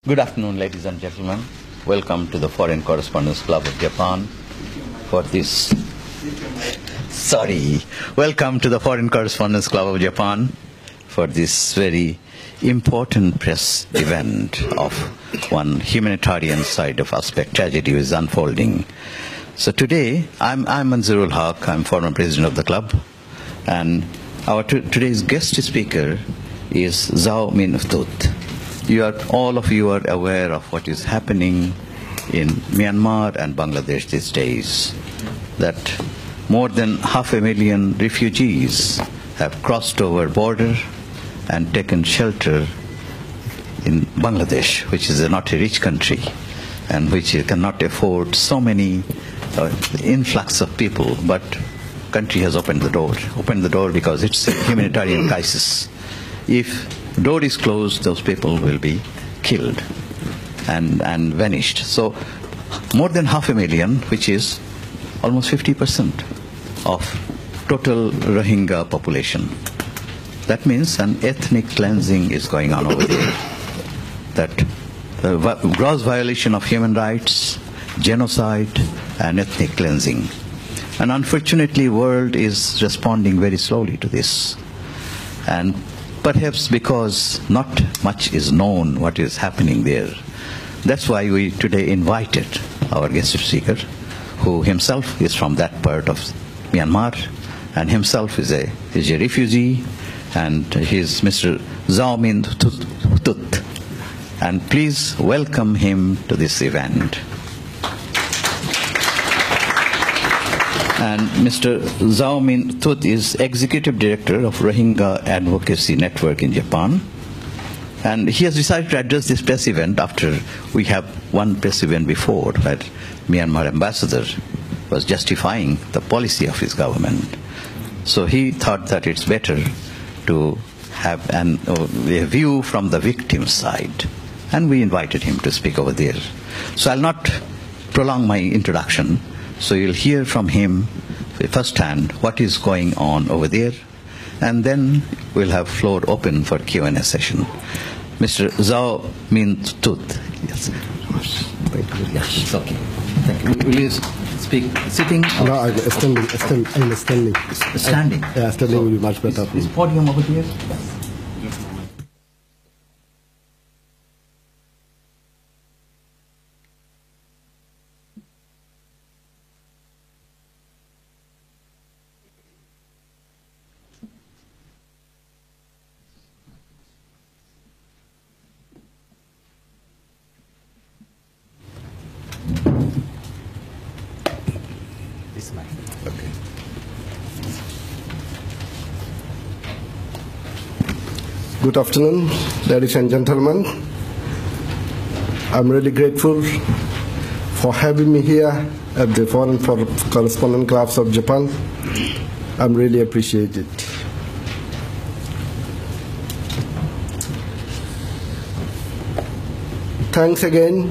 Good afternoon, ladies and gentlemen. Welcome to the Foreign Correspondents Club of Japan for this. Welcome to the Foreign Correspondents Club of Japan for this very important press event of one humanitarian side of aspect. Tragedy is unfolding. So today, I'm Manzurul Haq. I'm former president of the club, and our today's guest speaker is Zhao Min Htut. All of you are aware of what is happening in Myanmar and Bangladesh these days, that more than 500,000 refugees have crossed over border and taken shelter in Bangladesh, which is not a rich country and which cannot afford so many influx of people, but country has opened the door because it's a humanitarian crisis. If door is closed, those people will be killed and vanished. So more than 500,000, which is almost 50% of total Rohingya population. That means an ethnic cleansing is going on over there. That gross violation of human rights, genocide, and ethnic cleansing. And unfortunately, world is responding very slowly to this. And perhaps because not much is known what is happening there. That's why we today invited our guest speaker, who himself is from that part of Myanmar, and himself is a refugee, and he's Mr. Zhao Min Htut. And please welcome him to this event. And Mr. Zhao Min Htut is Executive Director of Rohingya Advocacy Network in Japan. And he has decided to address this press event after we have one press event before, where Myanmar ambassador was justifying the policy of his government. So he thought that it's better to have a view from the victim's side. And we invited him to speak over there. So I'll not prolong my introduction. So you'll hear from him firsthand what is going on over there, and then we'll have floor open for Q&A session. Mr. Zhao Min Htut. Yes. Thank you. Yes, it's okay. Thank you. Will you speak sitting? No, I'm standing. Standing? Yeah, standing will be much better. Is podium over here? Yes. Okay. Good afternoon, ladies and gentlemen. I'm really grateful for having me here at the Foreign Correspondent Clubs of Japan. I'm really appreciated. Thanks again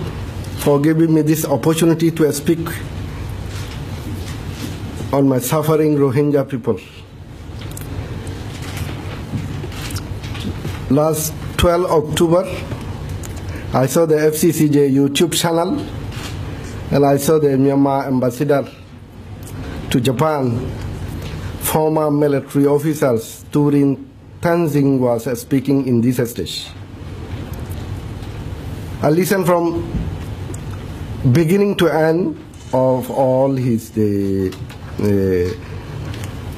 for giving me this opportunity to speak on my suffering Rohingya people. Last 12 October, I saw the FCCJ YouTube channel, and I saw the Myanmar ambassador to Japan, former military officers Turin Tenzing was speaking in this stage. I listened from beginning to end of all his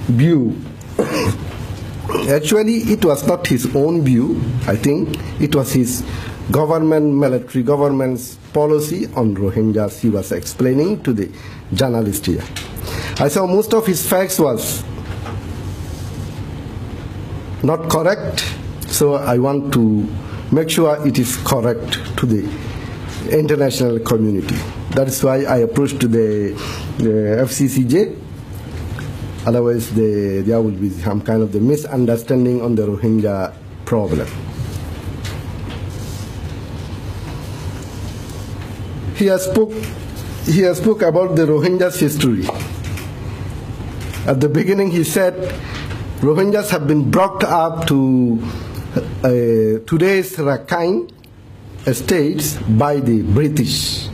view. Actually, it was not his own view, I think. It was his military government's policy on Rohingyas he was explaining to the journalist here. I saw most of his facts was not correct, so I want to make sure it is correct to the international community. That is why I approached the FCCJ. Otherwise, there will be some kind of the misunderstanding on the Rohingya problem. He has spoke about the Rohingyas' history. At the beginning, he said Rohingyas have been brought up to today's Rakhine states by the British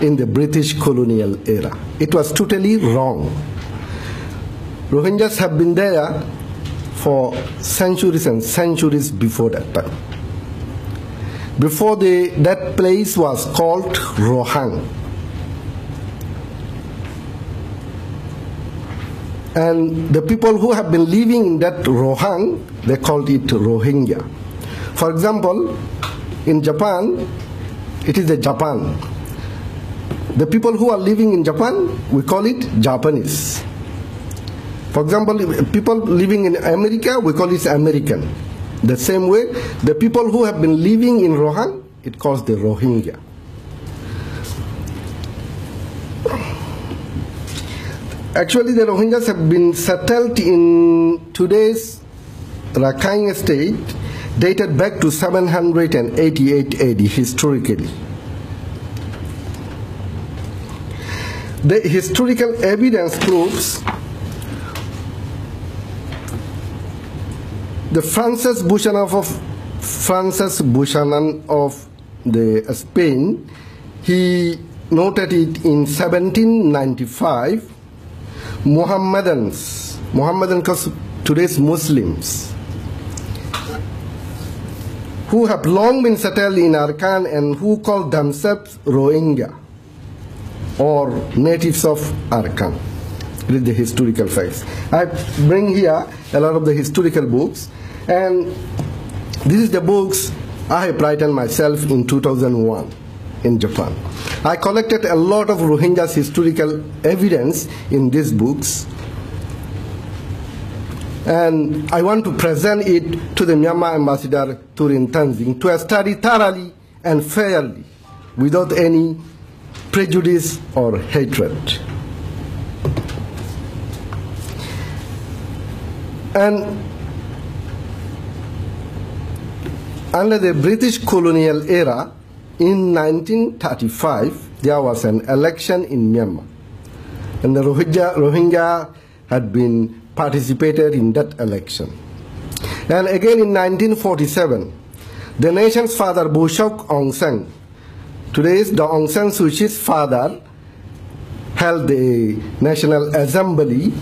in the British colonial era. It was totally wrong. Rohingyas have been there for centuries and centuries before that time. Before that place was called Rohang. And the people who have been living in that Rohang, they called it Rohingya. For example, in Japan, it is the Japan. The people who are living in Japan, we call it Japanese. For example, people living in America, we call it American. The same way, the people who have been living in Rohang, it calls the Rohingya. Actually, the Rohingyas have been settled in today's Rakhine state, dated back to 788 AD, historically. The historical evidence proves the Francis Buchanan of Spain, he noted it in 1795. Mohammedans because today's Muslims, who have long been settled in Arakan and who call themselves Rohingya or natives of Arakan. It is the historical facts. I bring here a lot of the historical books, and this is the books I have written myself in 2001 in Japan. I collected a lot of Rohingyas historical evidence in these books, and I want to present it to the Myanmar ambassador Turin Tenzing to study thoroughly and fairly without any prejudice or hatred. And under the British colonial era, in 1935, there was an election in Myanmar, and the Rohingya had been participated in that election. And again in 1947, the nation's father, Boshok Aung San, today is the Aung San Suu Kyi's father, held the National Assembly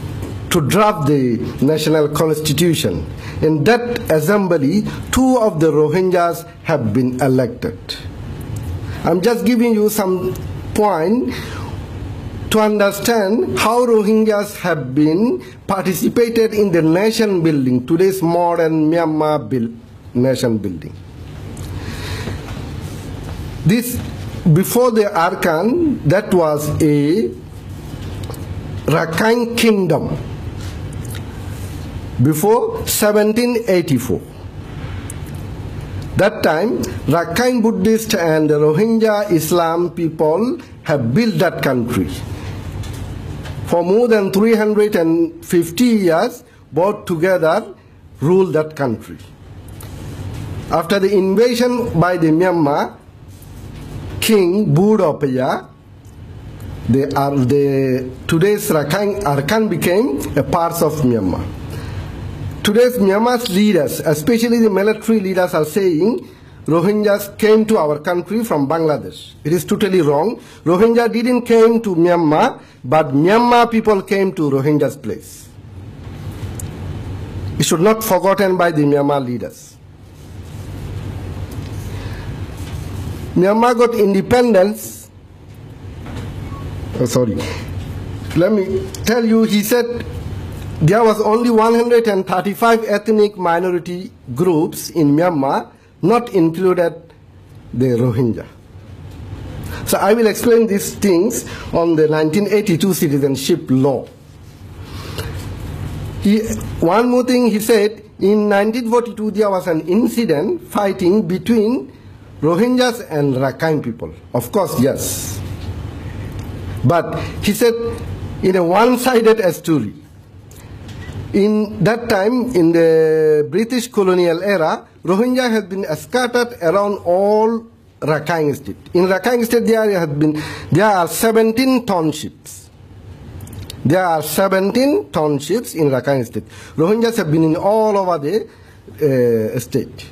to draft the national constitution. In that assembly, 2 of the Rohingyas have been elected. I'm just giving you some point to understand how Rohingyas have been participated in the nation building, today's modern Myanmar nation building. This, before the Arakan, that was a Rakhine kingdom, before 1784. That time, Rakhine Buddhist and the Rohingya Islam people have built that country. For more than 350 years, both together ruled that country. After the invasion by the Myanmar, King Budopaya, today's Arakan became a part of Myanmar. Today's Myanmar's leaders, especially the military leaders, are saying Rohingyas came to our country from Bangladesh. It is totally wrong. Rohingya didn't came to Myanmar, but Myanmar people came to Rohingya's place. It should not be forgotten by the Myanmar leaders. Myanmar got independence. Let me tell you, he said there was only 135 ethnic minority groups in Myanmar, not included the Rohingya. So I will explain these things on the 1982 citizenship law. One more thing he said, in 1942 there was an incident fighting between Rohingyas and Rakhine people. Of course, yes. But he said in a one-sided story. In that time, in the British colonial era, Rohingya has been scattered around all Rakhine State. In Rakhine State, there are 17 townships. There are 17 townships in Rakhine State. Rohingyas have been in all over the state.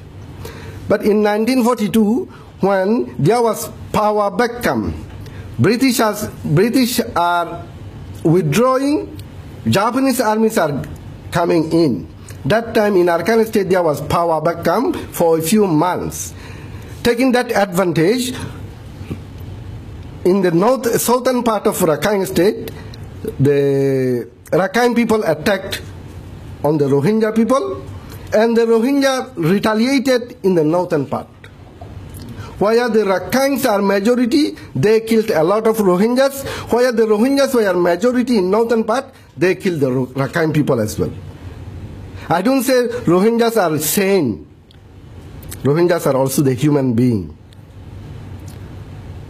But in 1942, when there was power vacuum, British are withdrawing, Japanese armies are coming in. That time in Arakan State there was power vacuum for a few months. Taking that advantage, in the southern part of Rakhine State, the Rakhine people attacked on the Rohingya people, and the Rohingya retaliated in the northern part. Where the Rakhines are majority, they killed a lot of Rohingyas. Where the Rohingyas were majority in northern part, they killed the Rakhine people as well. I don't say Rohingyas are sane. Rohingyas are also the human being.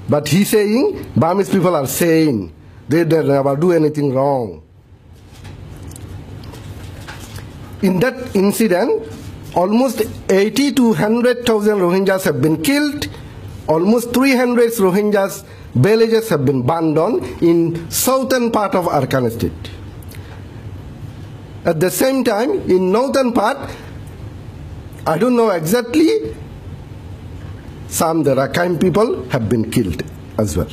But he's saying Burmese people are sane. They never do anything wrong. In that incident, almost 80 to 100,000 Rohingyas have been killed. Almost 300 Rohingyas villages have been burned down in southern part of Arakan State. At the same time, in northern part, I don't know exactly, some the Rakhine people have been killed as well.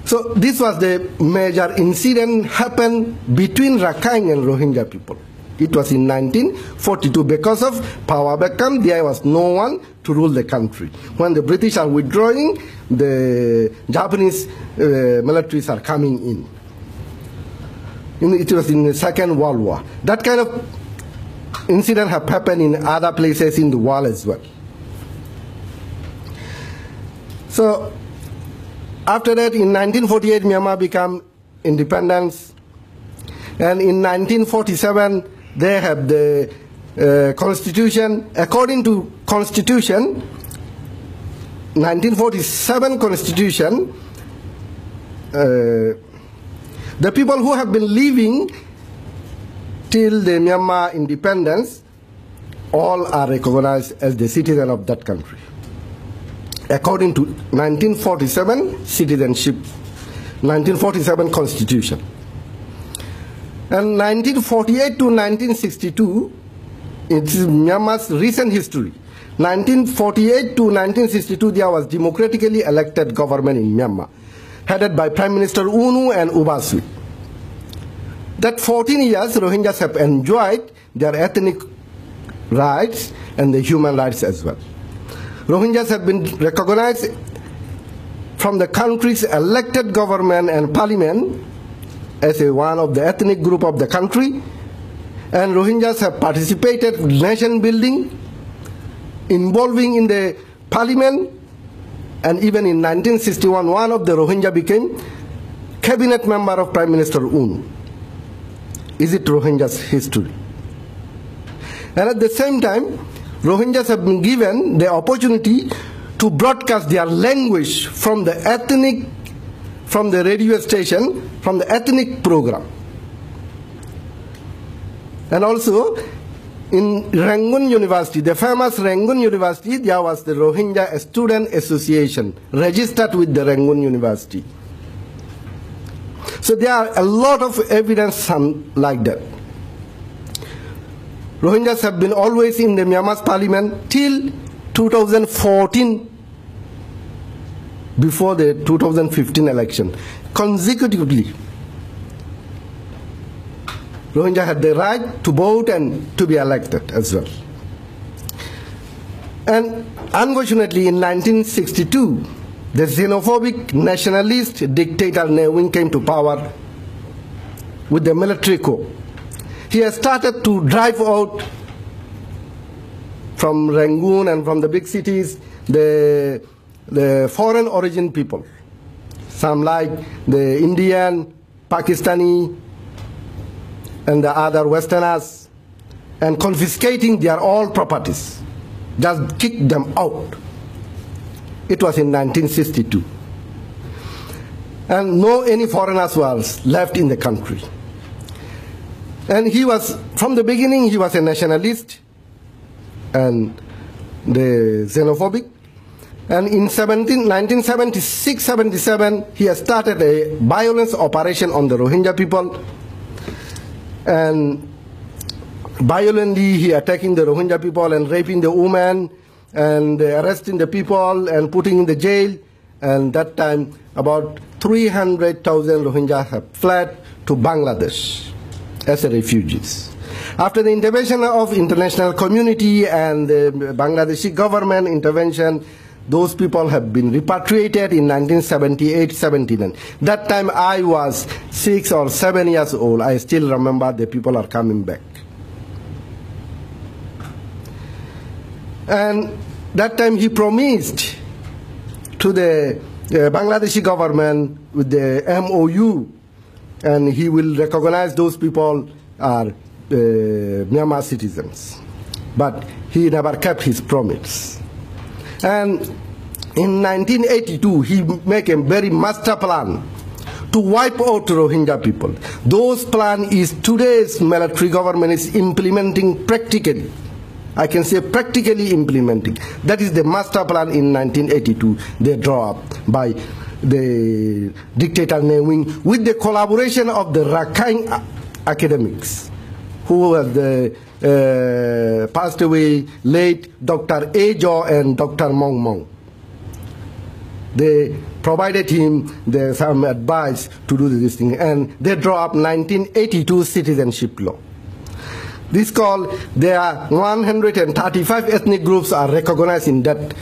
So this was the major incident happened between Rakhine and Rohingya people. It was in 1942. Because of power vacuum, there was no one to rule the country. When the British are withdrawing, the Japanese militaries are coming in. It was in the Second World War. That kind of incident have happened in other places in the world as well. So after that, in 1948, Myanmar became independence. And in 1947, they have the constitution. According to constitution, 1947 constitution, the people who have been living till the Myanmar independence, all are recognized as the citizen of that country. According to 1947 citizenship, 1947 constitution. And 1948 to 1962, it is Myanmar's recent history. 1948 to 1962, there was democratically elected government in Myanmar, headed by Prime Minister Unu and Ubasui. That 14 years, Rohingyas have enjoyed their ethnic rights and the human rights as well. Rohingyas have been recognized from the country's elected government and parliament as one of the ethnic group of the country, and Rohingyas have participated in nation building, involving in the parliament, and even in 1961, one of the Rohingya became cabinet member of Prime Minister Unu. Is it Rohingyas' history? And at the same time, Rohingyas have been given the opportunity to broadcast their language from the ethnic, from the radio station, from the ethnic program. And also, in Rangoon University, the famous Rangoon University, there was the Rohingya Student Association registered with the Rangoon University. So there are a lot of evidence like that. Rohingyas have been always in the Myanmar's parliament till 2014, before the 2015 election, consecutively. Rohingya had the right to vote and to be elected as well. And unfortunately, in 1962, the xenophobic nationalist dictator Ne Win came to power with the military coup. He has started to drive out from Rangoon and from the big cities the foreign origin people. Some like the Indian, Pakistani, and the other Westerners, and confiscating their all properties. Just kick them out. It was in 1962. And no any foreigners was left in the country. And he was, from the beginning, he was a nationalist and the xenophobic. And in 1976-77, he has started a violence operation on the Rohingya people. And violently he attacking the Rohingya people and raping the women and arresting the people and putting in the jail. And that time, about 300,000 Rohingyas have fled to Bangladesh as refugees. After the intervention of international community and the Bangladeshi government intervention, those people have been repatriated in 1978-79. That time I was 6 or 7 years old. I still remember the people are coming back. And that time he promised to the Bangladeshi government with the MOU, and he will recognize those people are Myanmar citizens. But he never kept his promise. And in 1982, he made a very master plan to wipe out Rohingya people. Those plan is today's military government is implementing practically. I can say practically implementing. That is the master plan in 1982 they draw up by the dictator Newing with the collaboration of the Rakhine academics who was the passed away late Dr. Ajo and Dr. Mong Mong. They provided him some advice to do this thing, and they draw up 1982 citizenship law. This called, there are 135 ethnic groups are recognized in that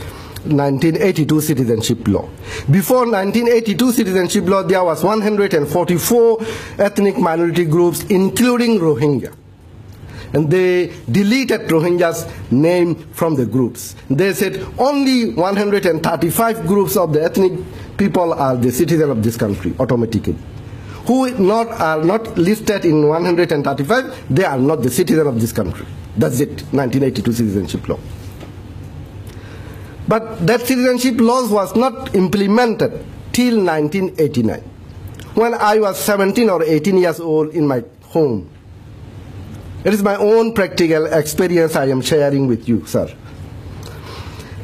1982 citizenship law. Before 1982 citizenship law, there was 144 ethnic minority groups, including Rohingya. And they deleted Rohingyas' name from the groups. They said only 135 groups of the ethnic people are the citizens of this country automatically. Who are not listed in 135, they are not the citizen of this country. That's it, 1982 citizenship law. But that citizenship law was not implemented till 1989, when I was 17 or 18 years old in my home. It is my own practical experience I am sharing with you, sir.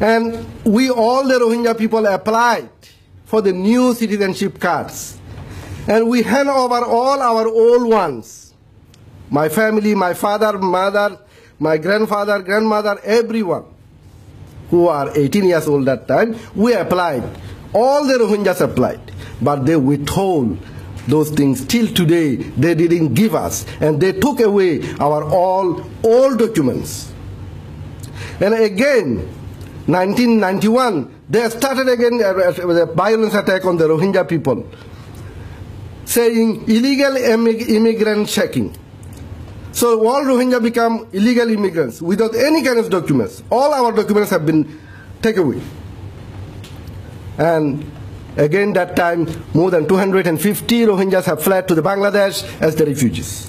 And we, all the Rohingya people, applied for the new citizenship cards. And we hand over all our old ones. My family, my father, mother, my grandfather, grandmother, everyone who are 18 years old that time, we applied. All the Rohingyas applied. But they withhold those things till today. They didn't give us. And they took away our all old documents. And again, 1991, they started again with a violence attack on the Rohingya people, saying illegal immigrant checking. So all Rohingya become illegal immigrants without any kind of documents. All our documents have been taken away. And again that time, more than 250 Rohingyas have fled to the Bangladesh as the refugees.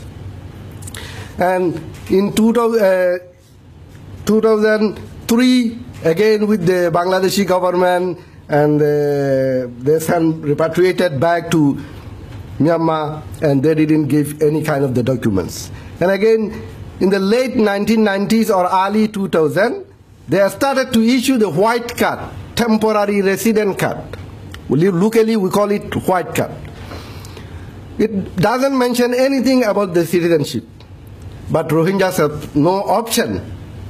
And in 2003, again with the Bangladeshi government, and they sent repatriated back to Myanmar, and they didn't give any kind of the documents. And again, in the late 1990s or early 2000, they started to issue the white card, temporary resident card. Locally, we call it white card. It doesn't mention anything about the citizenship, but Rohingyas have no option.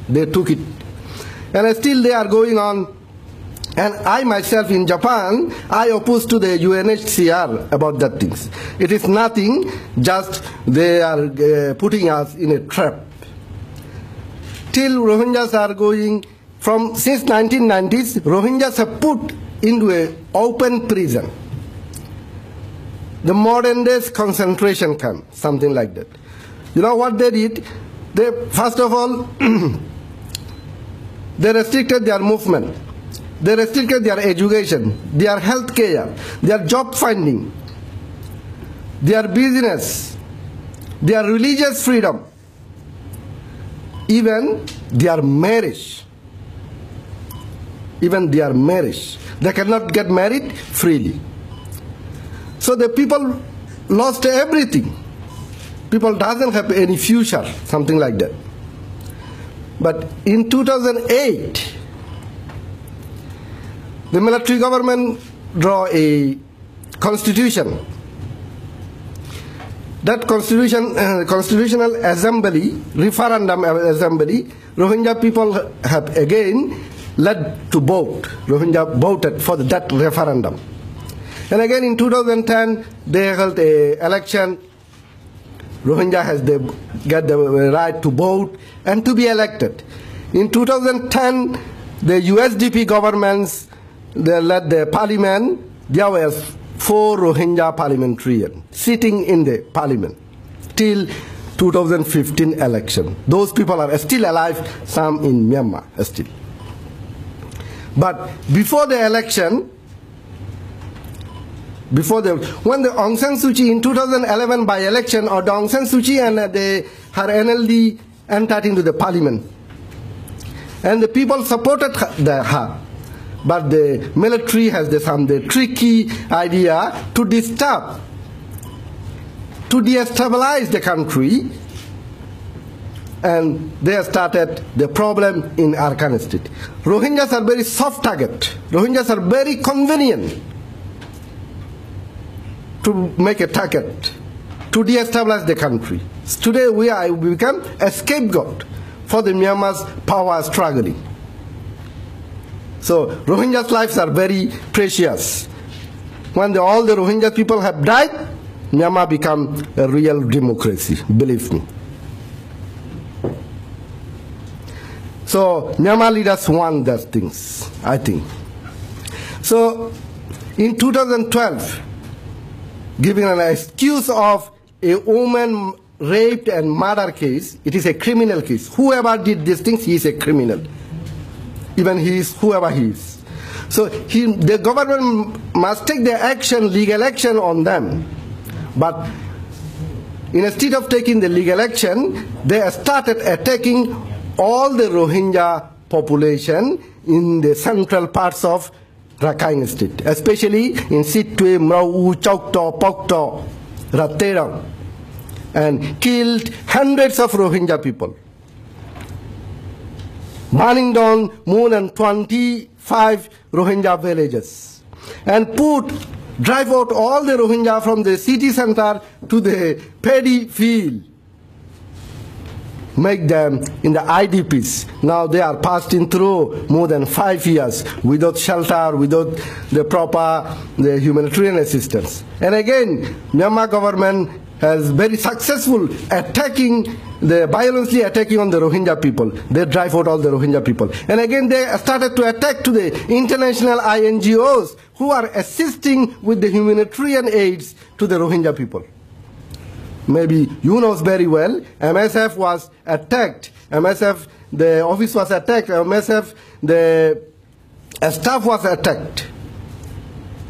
They took it. And still they are going on. And I myself in Japan, I oppose to the UNHCR about that things. It is nothing, just they are putting us in a trap. Till Rohingyas are going, since 1990s, Rohingyas have put into an open prison. The modern day concentration camp, something like that. You know what they did? They, first of all, they restricted their movement. They restricted their education, their health care, their job finding, their business, their religious freedom, even their marriage. Even their marriage. They cannot get married freely. So the people lost everything. People doesn't have any future, something like that. But in 2008, the military government draw a constitution that constitutional assembly, referendum assembly, Rohingya people have again led to vote. Rohingya voted for that referendum. And again in 2010, they held an election. Rohingya has get the right to vote and to be elected. In 2010, the USDP governments, they led the parliament. There were 4 Rohingya parliamentarians sitting in the parliament till 2015 election. Those people are still alive, some in Myanmar still. But before the election, when the Aung San Suu Kyi in 2011 by election, or the Aung San Suu Kyi and her NLD entered into the parliament, and the people supported her. But the military has the tricky idea to disturb, to destabilize the country, and they started the problem in Arakan state. Rohingyas are very soft target. Rohingyas are very convenient to make a target, to destabilize the country. Today we become a scapegoat for the Myanmar's power struggling. So Rohingyas' lives are very precious. When all the Rohingya people have died, Myanmar become a real democracy, believe me. So Myanmar leaders want those things, I think. So in 2012, giving an excuse of a woman raped and murder case, it is a criminal case. Whoever did these things, he is a criminal. Even he is whoever he is. So the government must take the action, legal action on them. But instead of taking the legal action, they started attacking all the Rohingya population in the central parts of Rakhine State, especially in Sitwe, Mrau, Chokto, Pokto, Ratera, and killed hundreds of Rohingya people, burning down more than 25 Rohingya villages, and drive out all the Rohingya from the city center to the paddy field, make them in the IDPs. Now they are passing through more than 5 years without shelter, without the humanitarian assistance. And again, Myanmar government has very successful violently attacking on the Rohingya people. They drive out all the Rohingya people. And again, they started to attack to the international INGOs who are assisting with the humanitarian aids to the Rohingya people. Maybe you know very well, MSF was attacked. MSF, the office was attacked. MSF, the staff was attacked.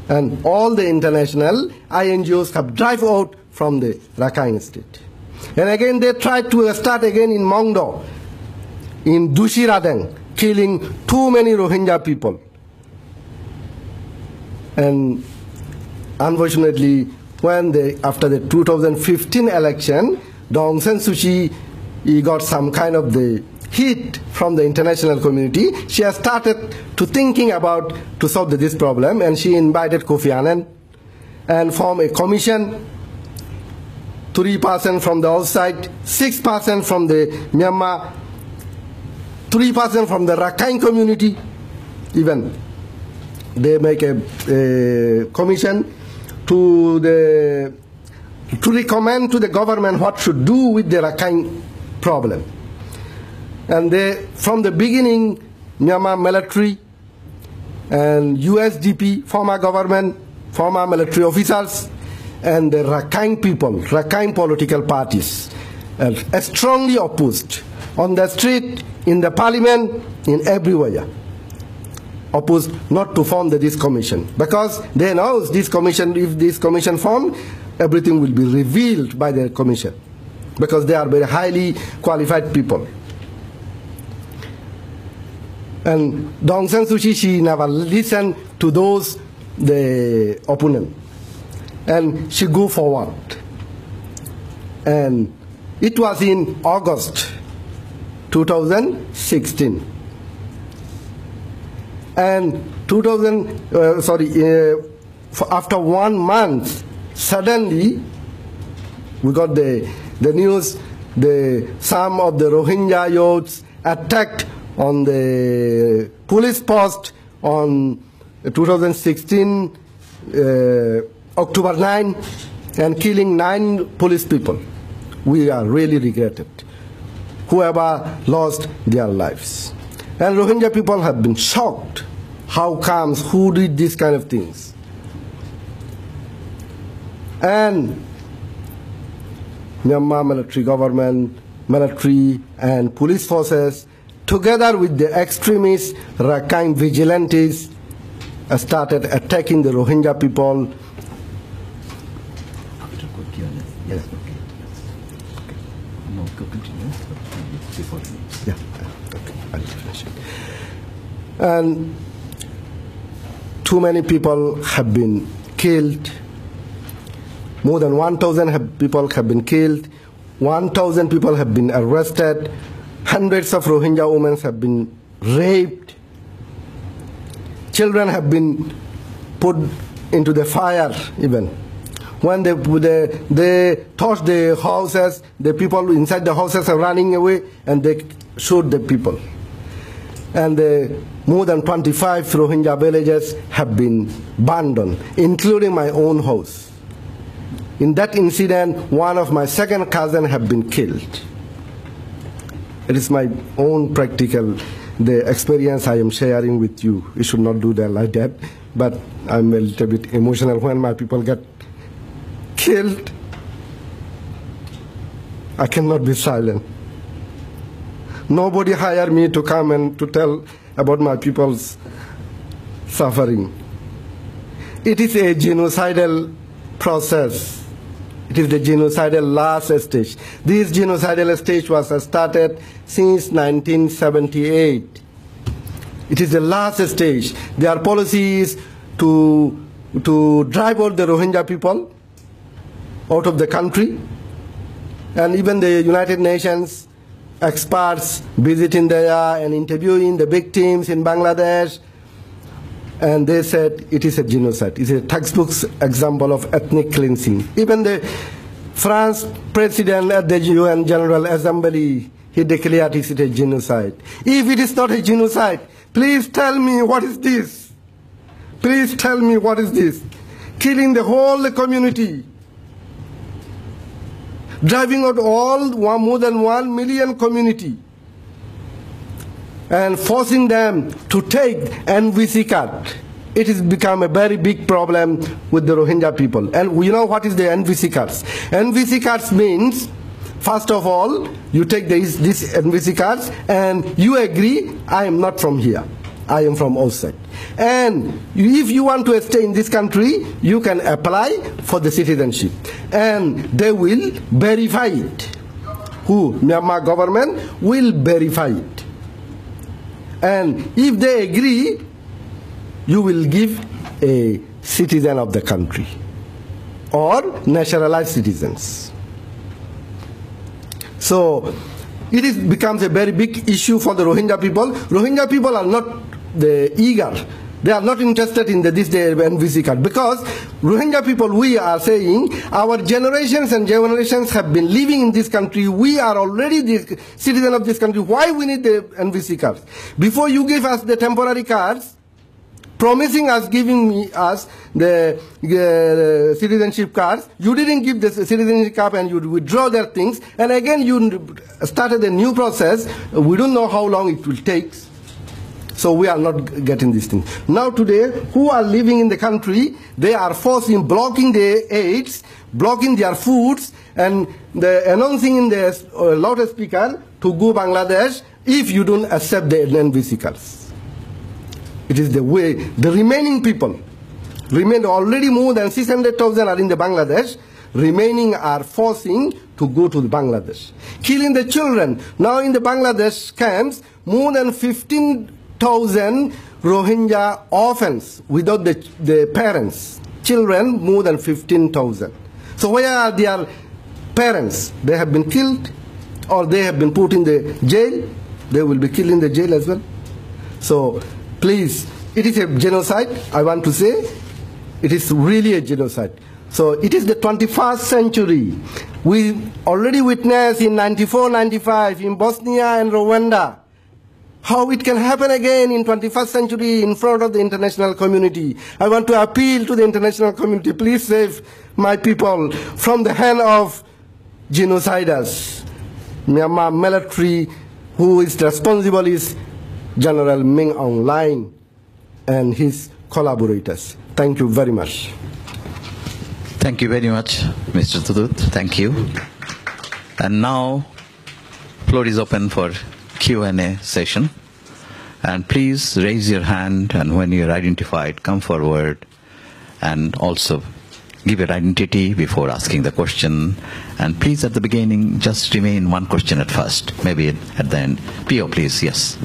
And all the international INGOs have drive out from the Rakhine State. And again, they tried to start again in Mongdo, in Dushiradeng, killing too many Rohingya people. And unfortunately, after the 2015 election, Aung San Suu Kyi got some kind of the heat from the international community. She has started to thinking about to solve this problem, and she invited Kofi Annan and formed a commission. 3% from the outside, 6% from the Myanmar, 3% from the Rakhine community. Even they make a commission to recommend to the government what should do with the Rakhine problem. And from the beginning, Myanmar military and USDP, former government, former military officials, and the Rakhine people, Rakhine political parties, are strongly opposed on the street, in the parliament, in everywhere. Opposed not to form this commission, because they know this commission, if this commission formed, everything will be revealed by the commission, because they are very highly qualified people. And Aung San Suu Kyi, she never listened to those, the opponent. And she go forward. And it was in August 2016. And after 1 month, suddenly We got the news, some of the Rohingya youths attacked on the police post on 2016, October 9, and killing 9 police people. We are really regretted. Whoever lost their lives. And Rohingya people have been shocked. How comes? Who did these kind of things? And Myanmar military government, military and police forces, together with the extremist Arakan vigilantes, started attacking the Rohingya people. Yes, okay. No, continue. Yeah, okay, I'll finish it. And too many people have been killed. More than 1,000 people have been killed. 1,000 people have been arrested. Hundreds of Rohingya women have been raped. Children have been put into the fire even. When they touch the houses, the people inside the houses are running away and they shoot the people. And more than 25 Rohingya villages have been abandoned, including my own house. In that incident, one of my second cousins have been killed. It is my own practical, the experience I am sharing with you. You should not do that like that, but I'm a little bit emotional when my people get killed. I cannot be silent. Nobody hired me to come and to tell about my people's suffering. It is a genocidal process. It is the genocidal last stage. This genocidal stage was started since 1978. It is the last stage. Their policy is to drive out the Rohingya people out of the country. And even the United Nations experts visiting there and interviewing the victims in Bangladesh, and they said it is a genocide. It's a textbook example of ethnic cleansing. Even the France president at the UN General Assembly, he declared it is a genocide. If it is not a genocide, please tell me what is this? Please tell me what is this? Killing the whole community. Driving out more than 1 million community. And forcing them to take NVC card. It has become a very big problem with the Rohingya people. And we know what is the NVC cards. NVC cards means, first of all, you take this NVC cards and you agree, I am not from here. I am from outside. And if you want to stay in this country, you can apply for the citizenship. And they will verify it. Who? Myanmar government will verify it. And if they agree, you will give a citizen of the country or naturalized citizens. So it becomes a very big issue for the Rohingya people. Rohingya people are not eager. They are not interested in this NVC card because Rohingya people, we are saying, our generations and generations have been living in this country. We are already the citizen of this country. Why we need the NVC cards? Before you give us the temporary cards, promising us, giving us the citizenship cards, you didn't give the citizenship card and you withdraw their things, and again you started a new process. We don't know how long it will take. So we are not getting this thing. Now today, who are living in the country, they are forcing, blocking their aids, blocking their foods, and announcing in the loudspeaker to go Bangladesh if you don't accept the NVC cards. It is the way. The remaining people, already more than 600,000 are in the Bangladesh, remaining are forcing to go to the Bangladesh. Killing the children. Now in the Bangladesh camps, more than 15,000 Rohingya orphans without the parents. Children, more than 15,000. So where are their parents? They have been killed or they have been put in the jail. They will be killed in the jail as well. So please, it is a genocide, I want to say. It is really a genocide. So it is the 21st century. We already witnessed in 94-95 in Bosnia and Rwanda how it can happen again in 21st century in front of the international community. I want to appeal to the international community, please save my people from the hand of genociders. Myanmar military, who is responsible is General Myanmar Online and his collaborators. Thank you very much. Thank you very much, Mr. Htut. Thank you. And now, floor is open for Q&A session. And please raise your hand, and when you're identified, come forward and also give your identity before asking the question. And please, at the beginning, just remain one question at first. Maybe at the end. P.O., please, yes.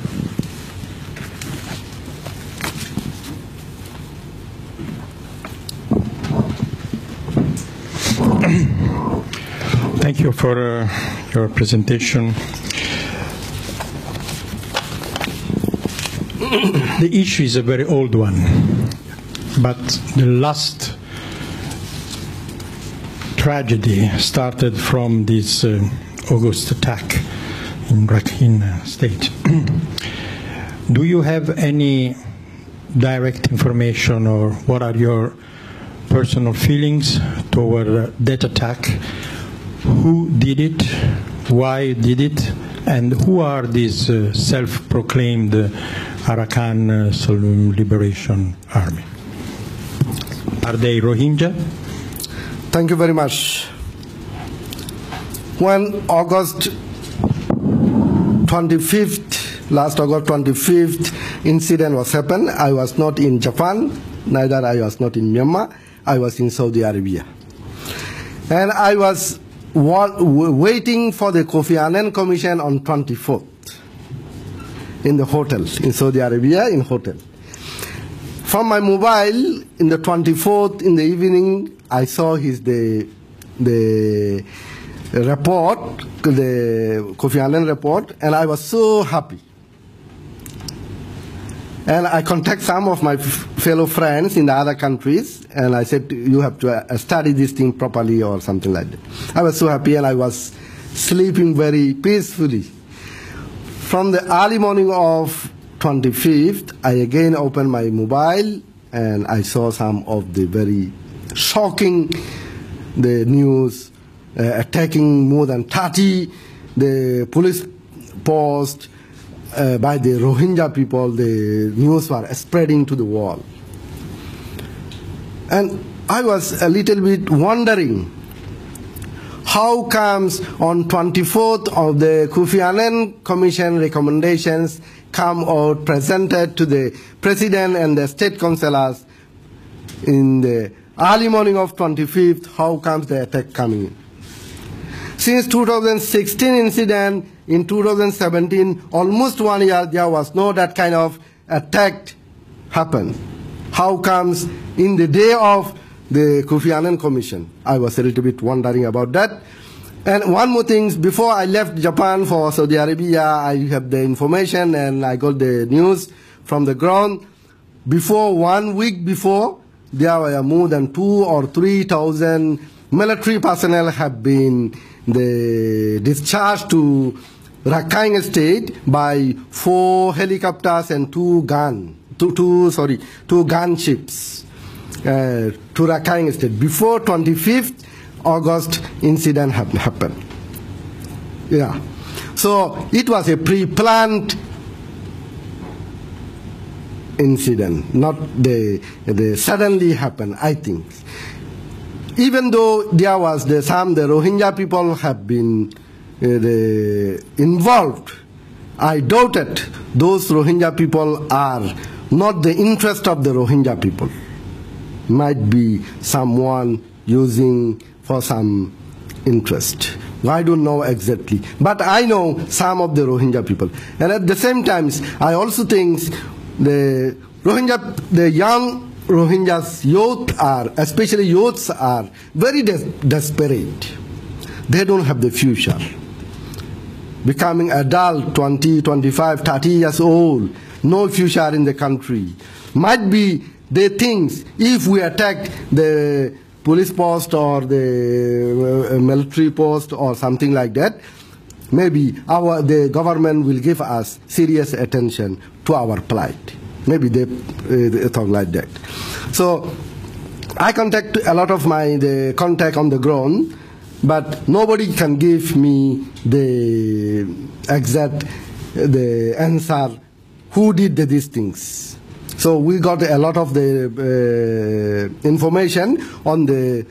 Thank you for your presentation. The issue is a very old one, but the last tragedy started from this August attack in Rakhine State. Do you have any direct information, or what are your personal feelings toward that attack? Who did it? Why did it? And who are these self-proclaimed Arakan Liberation Army? Are they Rohingya? Thank you very much. When August 25th, last August 25th incident was happened, I was not in Japan, neither I was not in Myanmar, I was in Saudi Arabia. And I was waiting for the Kofi Annan Commission on 24th in the hotel in Saudi Arabia, in hotel. From my mobile, in the 24th in the evening, I saw the report, the Kofi Annan report, and I was so happy. And I contacted some of my fellow friends in the other countries, and I said, you have to study this thing properly or something like that. I was so happy, and I was sleeping very peacefully. From the early morning of 25th, I again opened my mobile, and I saw some of the very shocking the news, attacking more than 30 the police posts, by the Rohingya people. The news were spreading to the world. And I was a little bit wondering, how comes on 24th of the Kofi Annan Commission recommendations come out presented to the President and the State Councillors in the early morning of 25th, how comes the attack coming in? Since 2016 incident, in 2017, almost 1 year, there was no that kind of attack happen. How comes in the day of the Kofi Annan Commission? I was a little bit wondering about that. And one more thing, before I left Japan for Saudi Arabia, I have the information and I got the news from the ground. Before 1 week before, there were more than 2,000 or 3,000 military personnel have been discharged to Rakhine State by 4 helicopters and 2 gunships to Rakhine State before 25th August incident happened. Yeah, so it was a pre-planned incident, not the suddenly happened. I think, even though there was the Rohingya people have been involved, I doubted those Rohingya people are not the interest of the Rohingya people. Might be someone using for some interest. I don't know exactly, but I know some of the Rohingya people. And at the same time, I also think the young Rohingyas youth are, especially youths are very desperate. They don't have the future. Becoming adult, 20, 25, 30 years old, no future in the country. Might be they think if we attack the police post or the military post or something like that, maybe the government will give us serious attention to our plight. Maybe they talk like that. So I contact a lot of the contact on the ground, but nobody can give me the exact answer who did these things. So we got a lot of the information on the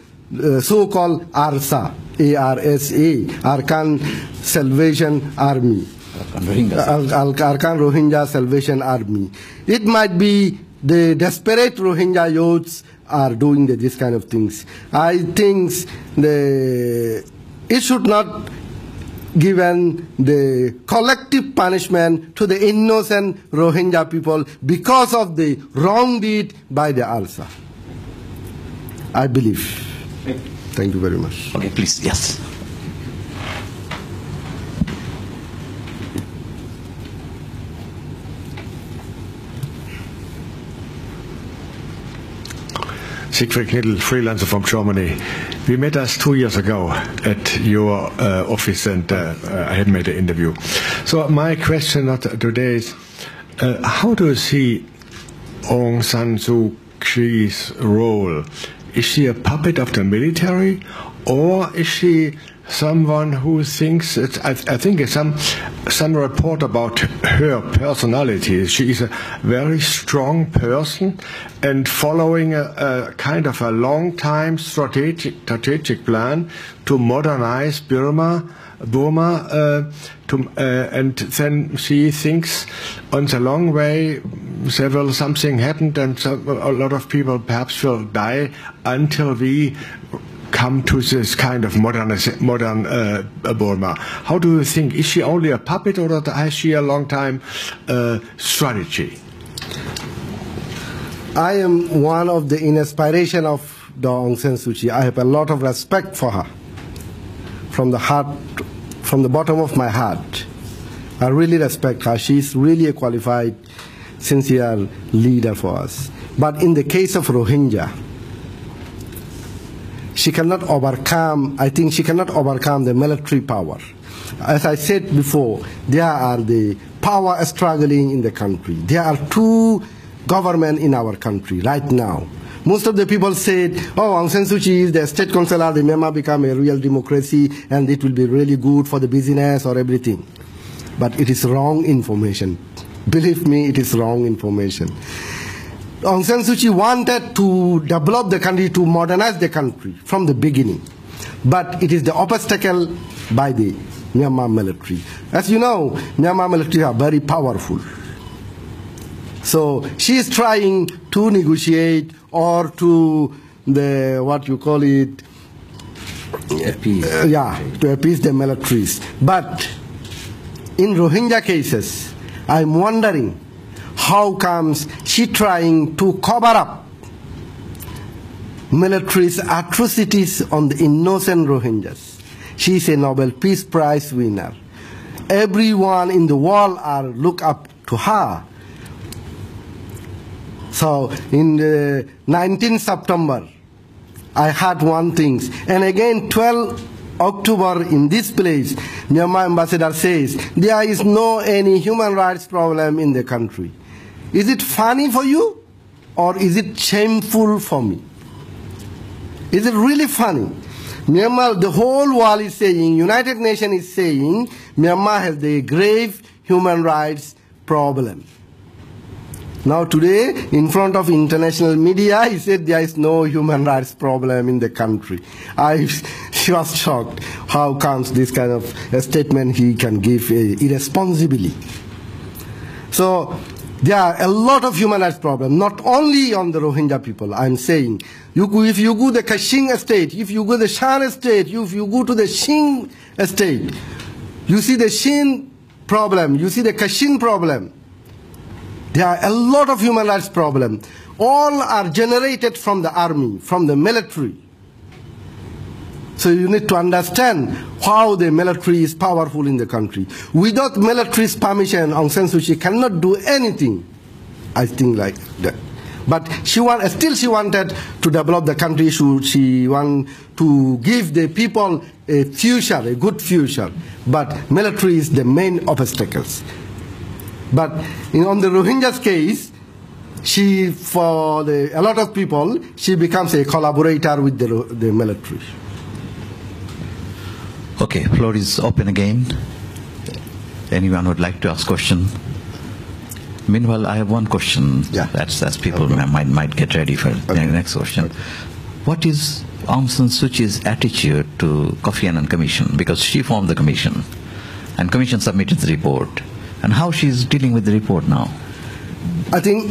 so-called ARSA, A-R-S-A, Arakan Salvation Army. Arakan Rohingya Salvation Army. It might be the desperate Rohingya youths are doing this kind of things. I think it should not given the collective punishment to the innocent Rohingya people because of the wrong deed by the ARSA. I believe. Thank you very much. Okay, please, yes. Siegfried Knittel, freelancer from Germany. We met us 2 years ago at your office, and I had made an interview. So my question today is, how do you see Aung San Suu Kyi's role? Is she a puppet of the military, or is she someone who thinks, I think it's some report about her personality. She is a very strong person and following a kind of a long time strategic plan to modernize Burma, and then she thinks on the long way something happened, and a lot of people perhaps will die until we come to this kind of modern Burma. How do you think? Is she only a puppet, or has she a long time strategy? I am one of the inspiration of Aung San Suu Kyi. I have a lot of respect for her from the heart, from the bottom of my heart. I really respect her. She is really a qualified, sincere leader for us. But in the case of Rohingya, she cannot overcome, I think she cannot overcome the military power. As I said before, there are the power struggling in the country. There are two governments in our country right now. Most of the people said, oh, Aung San Suu Kyi is the state councillor, the Myanmar become a real democracy and it will be really good for the business or everything. But it is wrong information. Believe me, it is wrong information. Aung San Suu Kyi wanted to develop the country, to modernize the country from the beginning. But it is the obstacle by the Myanmar military. As you know, Myanmar military are very powerful. So she is trying to negotiate or to what you call it, appease. To appease the militaries. But in Rohingya cases, I'm wondering how comes she trying to cover up military's atrocities on the innocent Rohingyas. She is a Nobel Peace Prize winner. Everyone in the world are look up to her. So in the 19th September, I heard one thing, and again 12 October in this place, Myanmar ambassador says there is no any human rights problem in the country. Is it funny for you, or is it shameful for me? Is it really funny? Myanmar, the whole world is saying, United Nations is saying, Myanmar has the grave human rights problem. Now today, in front of international media, he said there is no human rights problem in the country. I was shocked. How comes this kind of a statement he can give irresponsibly? So there are a lot of human rights problems, not only on the Rohingya people. I'm saying, if you go to the Kachin state, if you go to the Shan state, if you go to the Shin state, you see the Shin problem, you see the Kachin problem. There are a lot of human rights problems. All are generated from the army, from the military. So you need to understand how the military is powerful in the country. Without military's permission, Aung San Suu Kyi cannot do anything. I think like that. But she wanted to develop the country. She wanted to give the people a future, a good future. But military is the main obstacles. But on the Rohingyas case, for a lot of people, she becomes a collaborator with the military. Okay, floor is open again. Anyone would like to ask question? Meanwhile, I have one question. Yeah. That's people might get ready for the next question. What is Aung San Suu Kyi's attitude to Kofi Annan Commission? Because she formed the commission, and commission submitted the report. And how she is dealing with the report now? I think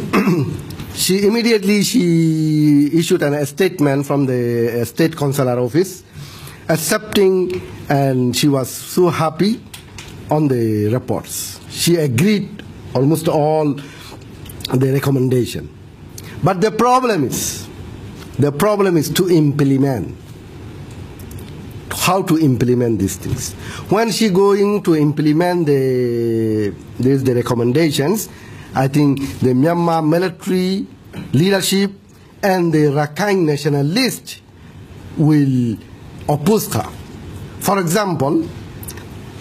she immediately issued a statement from the State Consular Office, accepting, and she was so happy on the reports. She agreed almost all the recommendation. But the problem is to implement. How to implement these things. When she going to implement the recommendations, I think the Myanmar military leadership and the Rakhine nationalists will oppose her. For example,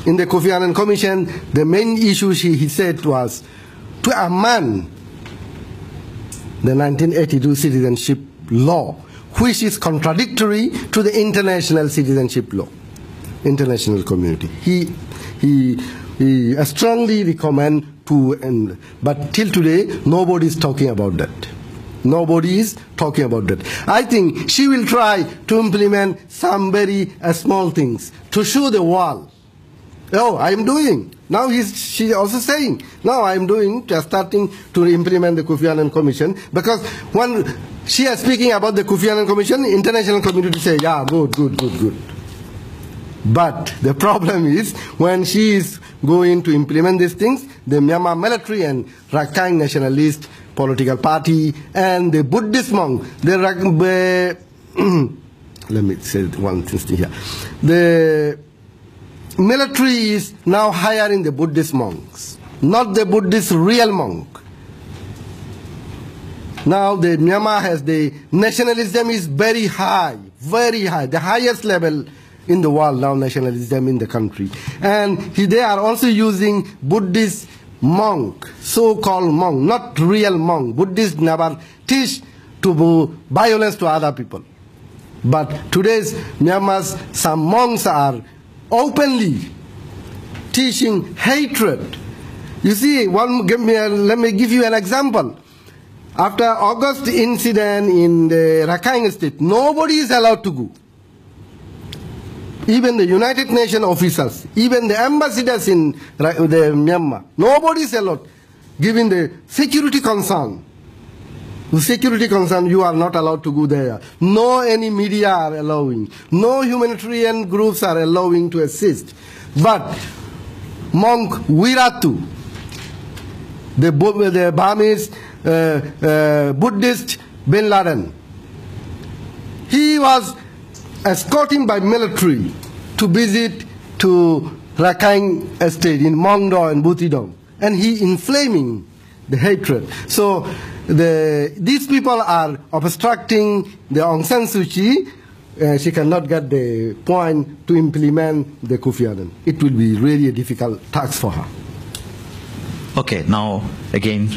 in the Kofi Annan Commission, the main issue he said was to amend the 1982 citizenship law, which is contradictory to the international citizenship law, international community. He strongly recommend to end, but till today nobody is talking about that. Nobody is talking about that. I think she will try to implement some very small things to show the world. Oh, I am doing. Now she's also saying, now I am doing, starting to implement the Kofi Annan Commission, because when she is speaking about the Kofi Annan Commission, the international community say, yeah, good. But the problem is, when she is going to implement these things, the Myanmar military and Rakhine nationalist political party and the Buddhist monk, let me say one thing here. The military is now hiring the Buddhist monks, not the Buddhist real monk. Now the Myanmar has the nationalism is very high, the highest level in the world now, nationalism in the country. And they are also using Buddhist monk, so-called monk, not real monk. Buddhists never teach to do violence to other people. But today's Myanmar's some monks are openly teaching hatred. You see, let me give you an example. After August incident in the Rakhine state, nobody is allowed to go. Even the United Nations officers, even the ambassadors in the Myanmar, nobody is allowed, given the security concern. The security concern, you are not allowed to go there. No any media are allowing. No humanitarian groups are allowing to assist. But monk Wiratu, the Burmese Buddhist Bin Laden, he was escorted by military to visit to Rakhine state in Mongdo and Butidong, and he inflaming the hatred. So these people are obstructing the Aung San Suu Kyi. She cannot get the point to implement the Kofi Annan. It will be really a difficult task for her. Okay, now again,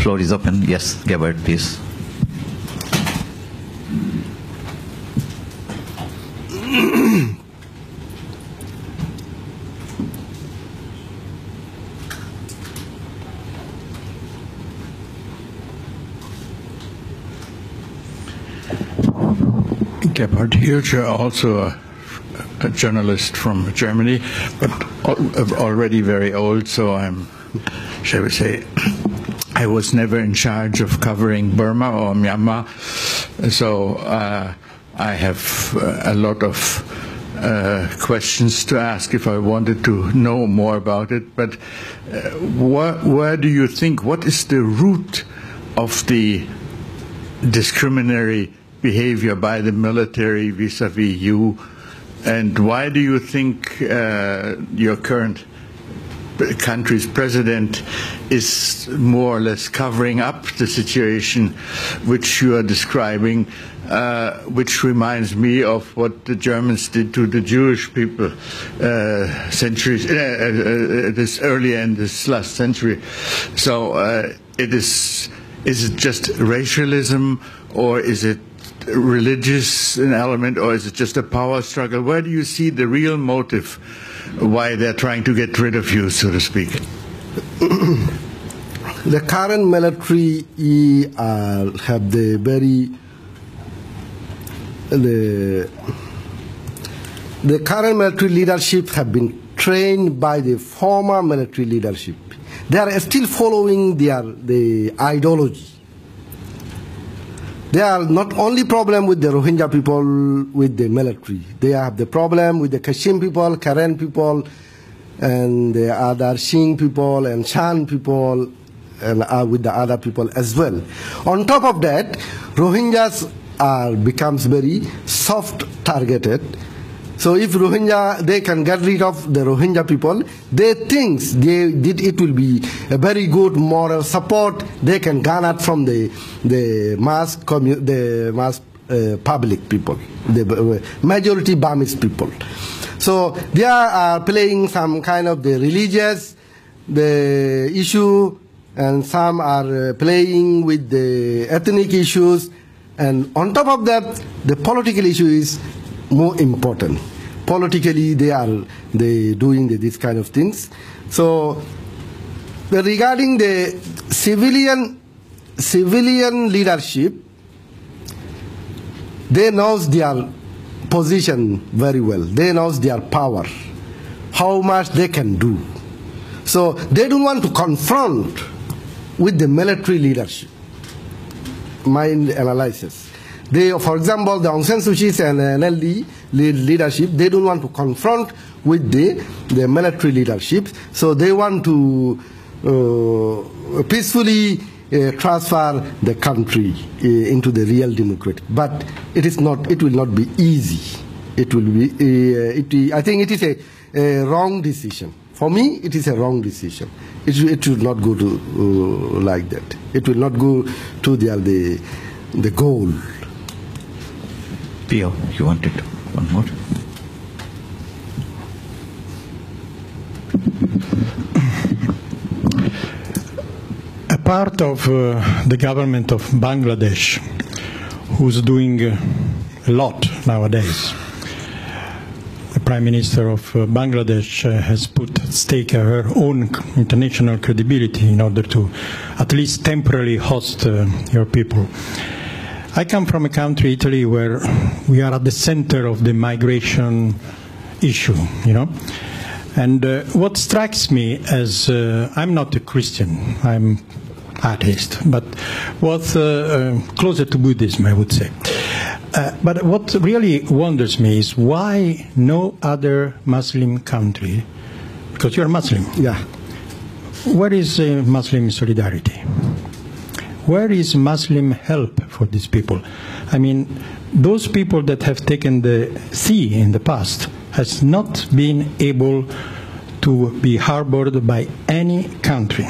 floor is open. Yes, Gabbard, please. Gebhard Hirsch, also a journalist from Germany, but already very old, so I'm, shall we say, I was never in charge of covering Burma or Myanmar, so I have a lot of questions to ask if I wanted to know more about it. But where do you think, what is the root of the discriminatory behavior by the military vis-a-vis you, and why do you think your current country's president is more or less covering up the situation which you are describing, which reminds me of what the Germans did to the Jewish people centuries, this earlier in this last century. So is it just racialism, or is it religious an element, or is it just a power struggle? Where do you see the real motive why they're trying to get rid of you, so to speak? The current military have the very the current military leadership have been trained by the former military leadership. They are still following the ideology. There are not only problem with the Rohingya people with the military. They have the problem with the Kashmir people, Karen people, and the other Singh people and Shan people, and with the other people as well. On top of that, Rohingyas becomes very soft targeted. So if they can get rid of the Rohingya people, they think it will be a very good moral support they can garner from the mass public people, the majority Burmese people. So they are playing some kind of the religious issue, and some are playing with the ethnic issues, and on top of that, the political issue is more important. Politically, they doing this kind of things. So, regarding the civilian leadership, they know their position very well. They know their power, how much they can do. So they don't want to confront with the military leadership. My analysis. For example, the Aung San Suu Kyi and NLD leadership, they don't want to confront with the military leadership, so they want to peacefully transfer the country into the real democratic. But it is not. It will not be easy. It will be. I think it is a wrong decision. For me, it is a wrong decision. It should not go to like that. It will not go to the goal. Pio, you wanted one more? A part of the government of Bangladesh, who's doing a lot nowadays. The Prime Minister of Bangladesh has put at stake her own international credibility in order to at least temporarily host your people. I come from a country, Italy, where we are at the center of the migration issue, And what strikes me as, I'm not a Christian, I'm atheist, but what's closer to Buddhism, I would say. But what really wonders me is why no other Muslim country, because you're Muslim. Yeah. Where is Muslim solidarity? Where is Muslim help for these people? I mean, those people that have taken the sea in the past has not been able to be harbored by any country.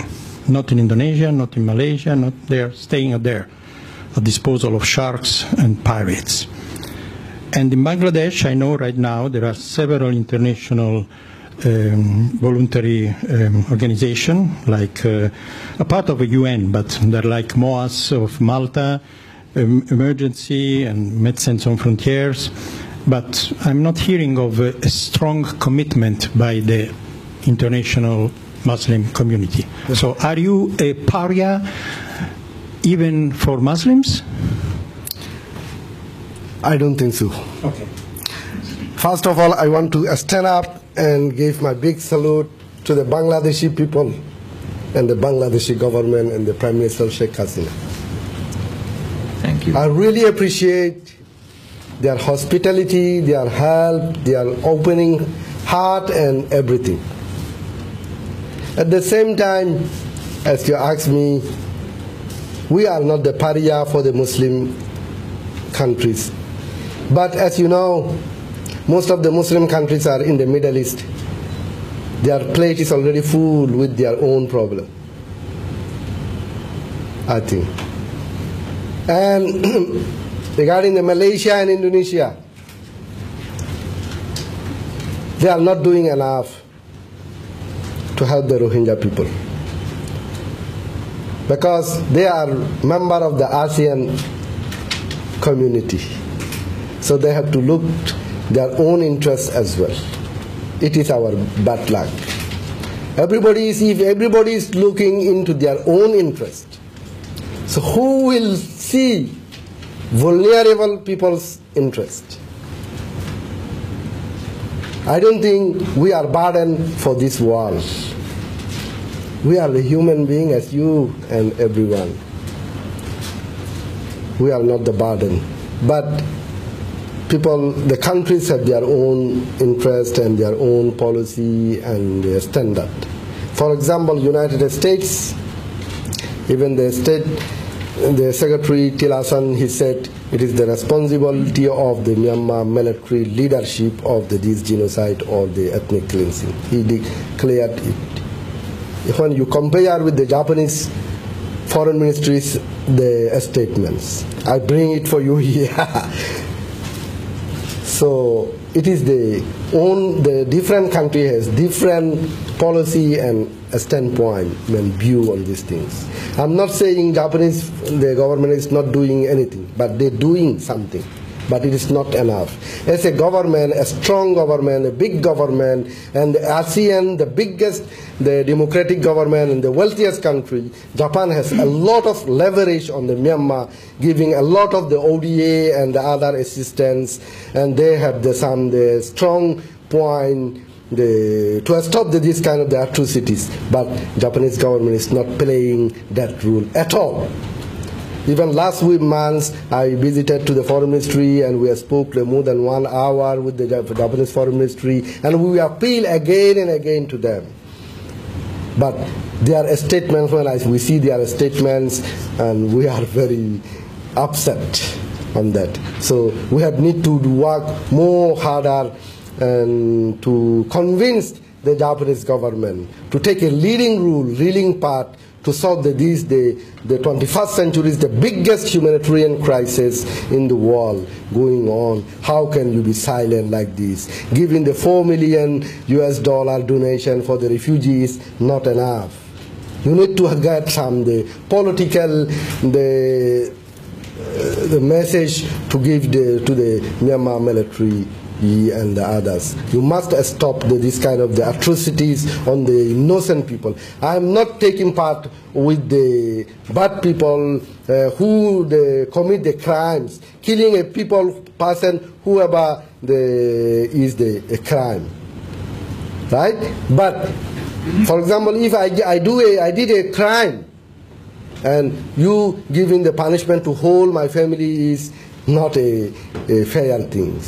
Not in Indonesia, not in Malaysia, not there, staying there, at disposal of sharks and pirates. And in Bangladesh, I know right now there are several international voluntary organization, like a part of the UN, but they're like MOAS of Malta, Emergency and Médecins Sans Frontières. But I'm not hearing of a strong commitment by the international Muslim community. So are you a pariah even for Muslims? I don't think so. Okay. First of all, I want to stand up and give my big salute to the Bangladeshi people and the Bangladeshi government and the Prime Minister Sheikh Hasina. Thank you. I really appreciate their hospitality, their help, their opening heart and everything. At the same time, as you asked me, we are not the pariah for the Muslim countries. But as you know, most of the Muslim countries are in the Middle East. Their plate is already full with their own problem, I think. And regarding the Malaysia and Indonesia, they are not doing enough to help the Rohingya people, because they are member of the ASEAN community. So they have to look their own interests as well. It is our bad luck. If everybody is looking into their own interest, so who will see vulnerable people's interest? I don't think we are burdened for this world. We are the human being as you and everyone. We are not the burden. But people, the countries have their own interest and their own policy and their standard. For example, United States, even the Secretary Tillerson, he said it is the responsibility of the Myanmar military leadership of this genocide or the ethnic cleansing. He declared it. When you compare with the Japanese foreign ministry's the statements, I bring it for you here. So it is the different country has different policy and a standpoint and view on these things. I'm not saying Japanese, the government is not doing anything, but they're doing something. But it is not enough. As a government, a strong government, a big government, and the ASEAN, the biggest, the democratic government and the wealthiest country, Japan has a lot of leverage on the Myanmar, giving a lot of the ODA and the other assistance, and they have the strong point to stop this kind of the atrocities. But Japanese government is not playing that role at all. Even last month, I visited to the foreign ministry and we spoke more than 1 hour with the Japanese foreign ministry, and we appeal again and again to them. But their statements, when we see their statements, and we are very upset on that. So we need to work more harder and to convince the Japanese government to take a leading part to solve the 21st century is the biggest humanitarian crisis in the world going on. How can you be silent like this? Giving the $4 million donation for the refugees, not enough. You need to get the political, the message to give to the Myanmar military and the others. You must stop this kind of the atrocities on the innocent people. I am not taking part with the bad people who commit the crimes, killing a person, whoever is a crime, right? But for example, if I did a crime, and you giving the punishment to whole my family is not a fair thing.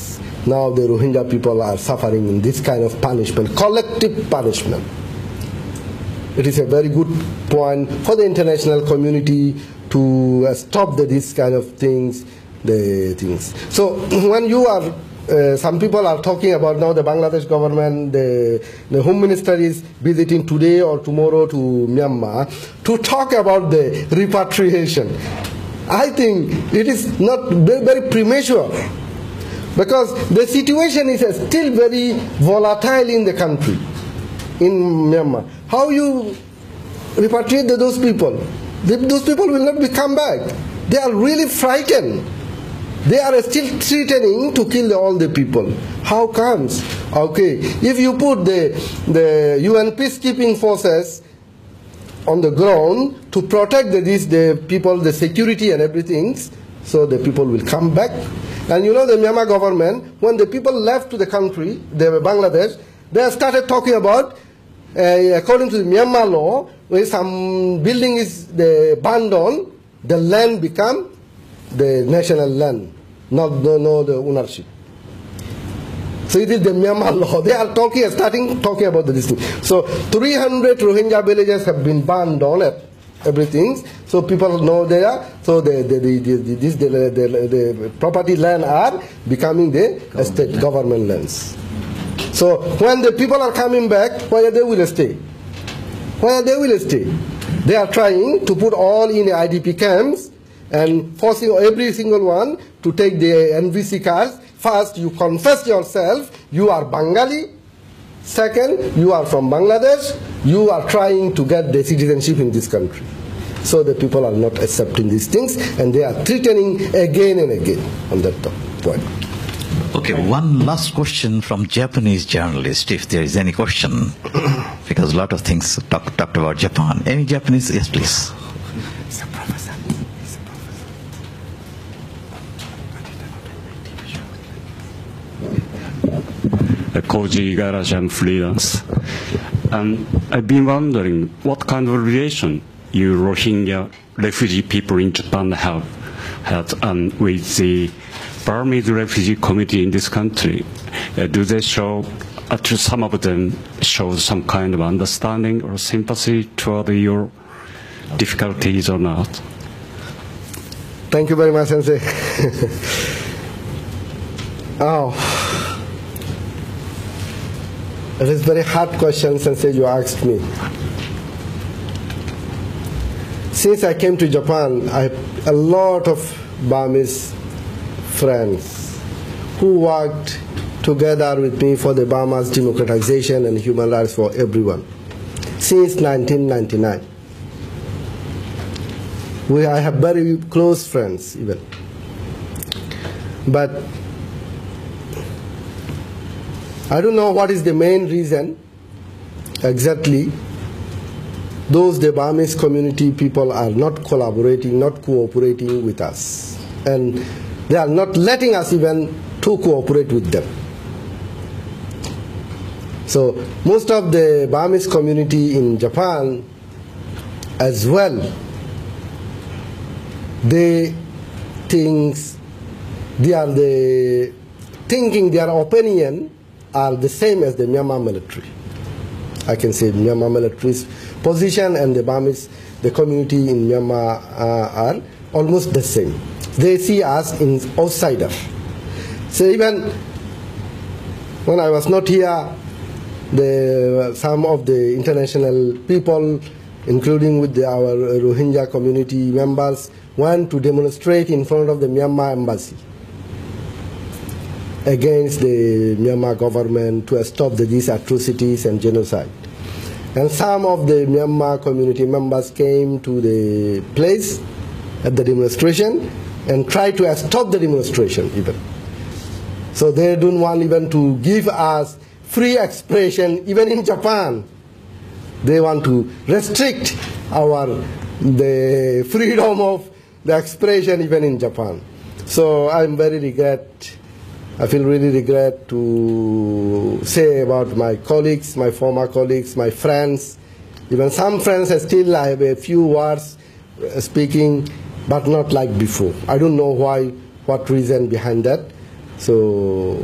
Now the Rohingya people are suffering in this kind of punishment, collective punishment. It is a very good point for the international community to stop this kind of things. So when you are, some people are talking about now the Bangladesh government, the Home Minister is visiting today or tomorrow to Myanmar to talk about the repatriation. I think it is not very premature, because the situation is still very volatile in the country, in Myanmar. How you repatriate those people? Those people will not come back. They are really frightened. They are still threatening to kill all the people. How comes? Okay, if you put the UN peacekeeping forces on the ground to protect the people, the security and everything, so the people will come back. And you know the Myanmar government, when the people left to the country, Bangladesh, they started talking about, according to the Myanmar law, when some building is burned on, the land become the national land, not the ownership. So it is the Myanmar law. They are starting talking about this thing. So 300 Rohingya villages have been burned on it, everything. So people know they are. So the property land are becoming the state government lands. So when the people are coming back, where they will stay? Where they will stay? They are trying to put all in IDP camps and forcing every single one to take the NVC cards. First, you confess yourself, you are Bengali. Second, you are from Bangladesh. You are trying to get the citizenship in this country. So the people are not accepting these things, and they are threatening again and again on that point. Okay, one last question from Japanese journalist, if there is any question, because a lot of things talked about Japan. Any Japanese? Yes, please. Koji Garage and freelance. And I've been wondering what kind of relation you Rohingya refugee people in Japan have had with the Burmese refugee community in this country. Do they show, at least some of them, show some kind of understanding or sympathy toward your difficulties or not? Thank you very much, Sensei. It is a very hard question, Sensei, you asked me. Since I came to Japan, I have a lot of Burmese friends who worked together with me for the Burma's democratization and human rights for everyone since 1999. I have very close friends even. But I don't know what is the main reason exactly. The Burmese community people are not collaborating, not cooperating with us. And they are not letting us even to cooperate with them. So most of the Burmese community in Japan as well, they think their opinion are the same as the Myanmar military. I can say Myanmar military's position and the community in Myanmar are almost the same. They see us as outsiders. So even when I was not here, some of the international people, including with our Rohingya community members, went to demonstrate in front of the Myanmar embassy against the Myanmar government to stop these atrocities and genocide. And some of the Myanmar community members came to the place at the demonstration and tried to stop the demonstration even. So they don't want even to give us free expression even in Japan. They want to restrict the freedom of the expression even in Japan. So I feel really regret to say about my colleagues, my former colleagues, my friends. Even some friends still I have a few words speaking, but not like before. I don't know why, what reason behind that. So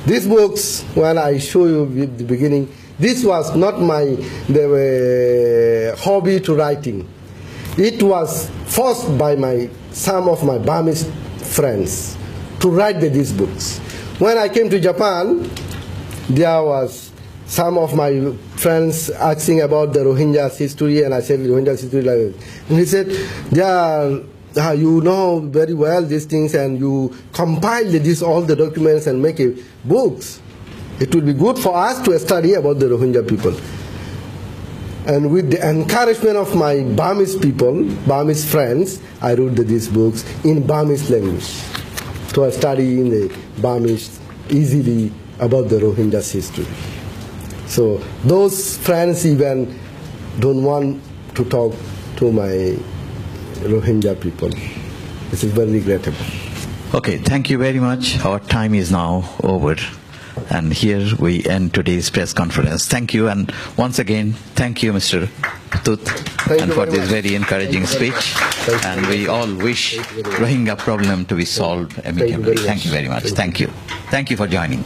these books, when I show you at the beginning, this was not the hobby to writing. It was forced by some of my Burmese friends to write these books. When I came to Japan, there was some of my friends asking about the Rohingya's history, and I said Rohingya's history like this. And he said, you know very well these things, and you compile all the documents and make books. It will be good for us to study about the Rohingya people. And with the encouragement of my Burmese people, Burmese friends, I wrote these books in Burmese language to study in the Burmese easily about the Rohingya's history. So those friends even don't want to talk to my Rohingya people. This is very regrettable. Okay, thank you very much. Our time is now over. And here we end today's press conference. Thank you, and once again, thank you, Mr. Htut, and for this very encouraging speech. And we all wish Rohingya problem to be solved amicably. Thank you very much. Thank you. Thank you for joining.